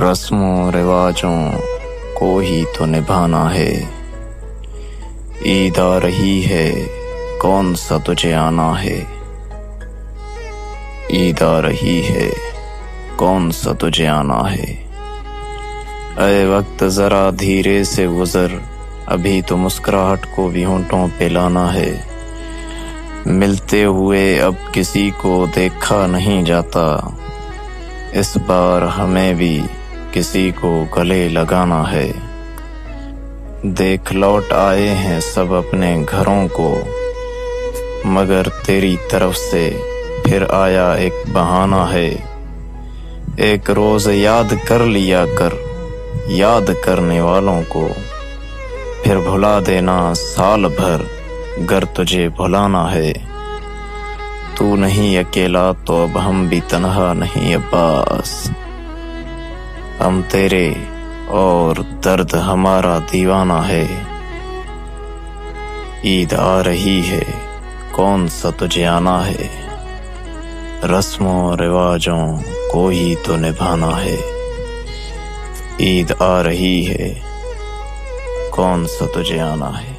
رسموں رواجوں کو ہی تو نبھانا ہے، عید آ رہی ہے کون سا تجھے آنا ہے، عید آ رہی ہے کون سا تجھے آنا ہے۔ اے وقت ذرا دھیرے سے گزر، ابھی تو مسکراہٹ کو بھی ہونٹوں پہ لانا ہے۔ ملتے ہوئے اب کسی کو دیکھا نہیں جاتا، اس بار ہمیں بھی کسی کو گلے لگانا ہے۔ دیکھ لوٹ آئے ہیں سب اپنے گھروں کو، مگر تیری طرف سے پھر آیا ایک بہانہ ہے۔ ایک روز یاد کر لیا کر یاد کرنے والوں کو، پھر بھلا دینا سال بھر گر تجھے بھلانا ہے۔ تو نہیں اکیلا تو اب ہم بھی تنہا نہیں عباس، ہم تیرے اور درد ہمارا دیوانہ ہے۔ عید آ رہی ہے کون سا تجھے آنا ہے، رسموں رواجوں کو ہی تو نبھانا ہے۔ عید آ رہی ہے کون سا تجھے آنا ہے۔